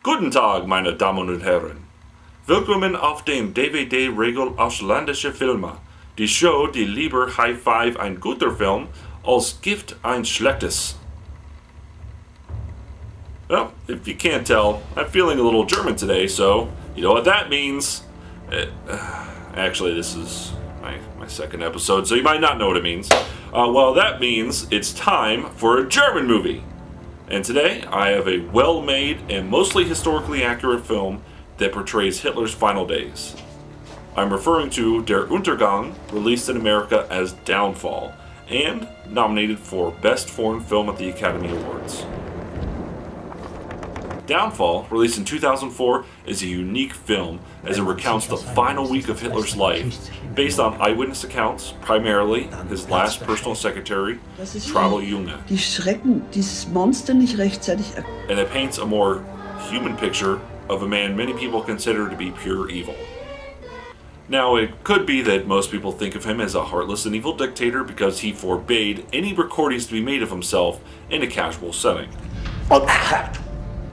Guten Tag, meine Damen und Herren. Willkommen auf dem DVD-Regel ausländische Filme. Die Show, die lieber High Five ein guter Film als Gift ein schlechtes. Well, if you can't tell, I'm feeling a little German today, so you know what that means. Actually, this is my second episode, so you might not know what it means. Well, that means it's time for a German movie. And today, I have a well-made and mostly historically accurate film that portrays Hitler's final days. I'm referring to Der Untergang, released in America as Downfall, and nominated for Best Foreign Film at the Academy Awards. Downfall, released in 2004, is a unique film as it recounts the final week of Hitler's life, based on eyewitness accounts, primarily his last personal secretary, Traudl Junge. Die Schrecken, dieses Monster nicht rechtzeitig. And it paints a more human picture of a man many people consider to be pure evil. Now, it could be that most people think of him as a heartless and evil dictator because he forbade any recordings to be made of himself in a casual setting.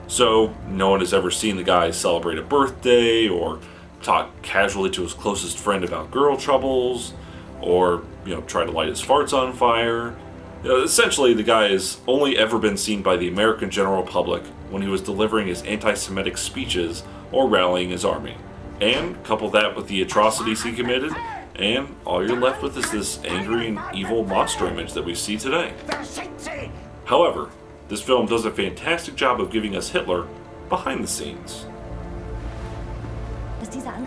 So, no one has ever seen the guy celebrate a birthday, or talk casually to his closest friend about girl troubles, or, try to light his farts on fire. Essentially, the guy has only ever been seen by the American general public when he was delivering his anti-Semitic speeches or rallying his army. And couple that with the atrocities he committed, and all you're left with is this angry and evil monster image that we see today. However, this film does a fantastic job of giving us Hitler behind the scenes.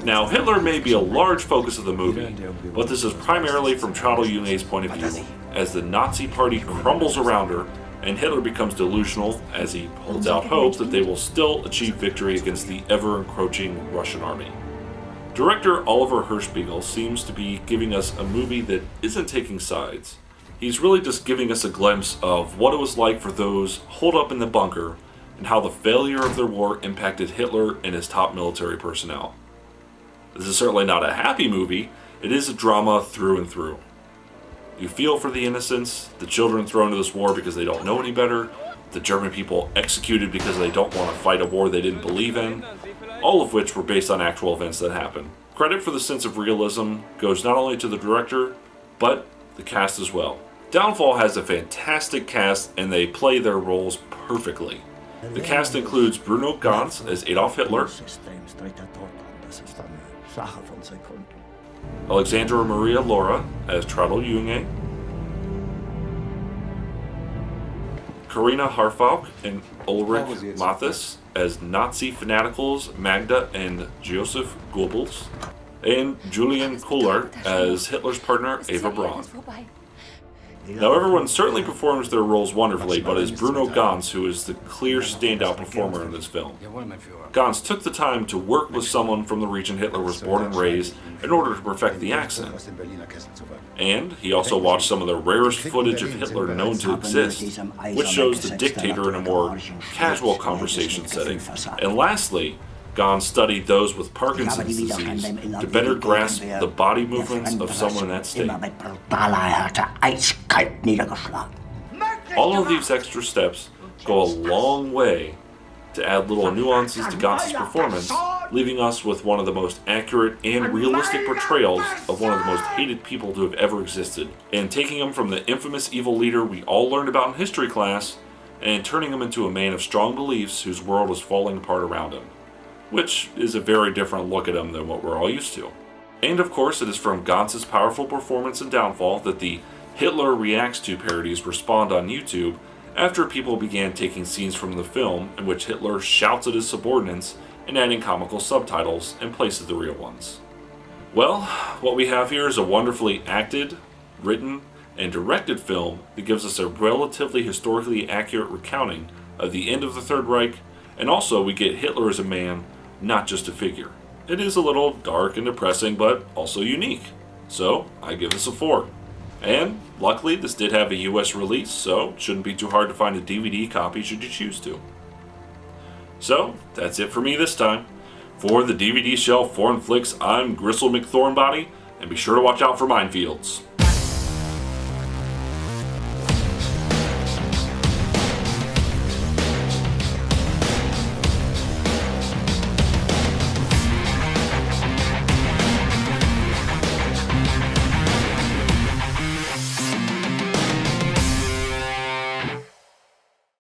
Now, Hitler may be a large focus of the movie, but this is primarily from Traudl Junge's point of view, as the Nazi party crumbles around her, and Hitler becomes delusional as he holds out hope that they will still achieve victory against the ever-encroaching Russian army. Director Oliver Hirschbiegel seems to be giving us a movie that isn't taking sides. He's really just giving us a glimpse of what it was like for those holed up in the bunker and how the failure of their war impacted Hitler and his top military personnel. This is certainly not a happy movie, it is a drama through and through. You feel for the innocents, the children thrown into this war because they don't know any better, the German people executed because they don't want to fight a war they didn't believe in, all of which were based on actual events that happened. Credit for the sense of realism goes not only to the director, but the cast as well. Downfall has a fantastic cast and they play their roles perfectly. The cast includes Bruno Ganz as Adolf Hitler, Alexandra Maria Laura as Traudl Junge, Karina Harfalk and Ulrich Mathis as Nazi fanaticals Magda and Joseph Goebbels, and Julian Kohler as Hitler's partner Eva Braun. Now, everyone certainly performs their roles wonderfully, but it's Bruno Ganz who is the clear standout performer in this film. Ganz took the time to work with someone from the region Hitler was born and raised in order to perfect the accent. And he also watched some of the rarest footage of Hitler known to exist, which shows the dictator in a more casual conversation setting. And lastly, Ganz studied those with Parkinson's disease to better grasp the body movements of someone in that state. All of these extra steps go a long way to add little nuances to Ganz's performance, leaving us with one of the most accurate and realistic portrayals of one of the most hated people to have ever existed, and taking him from the infamous evil leader we all learned about in history class, and turning him into a man of strong beliefs whose world is falling apart around him. Which is a very different look at him than what we're all used to. And of course, it is from Ganz's powerful performance in Downfall that the Hitler Reacts To parodies respawned on YouTube after people began taking scenes from the film in which Hitler shouts at his subordinates and adding comical subtitles in place of the real ones. Well, what we have here is a wonderfully acted, written, and directed film that gives us a relatively historically accurate recounting of the end of the Third Reich, and also we get Hitler as a man, not just a figure. It is a little dark and depressing, but also unique. So, I give this a 4. And, luckily, this did have a US release, so it shouldn't be too hard to find a DVD copy should you choose to. So, that's it for me this time. For the DVD Shelf Foreign Flix, I'm Gristle McThornbody, and be sure to watch out for minefields.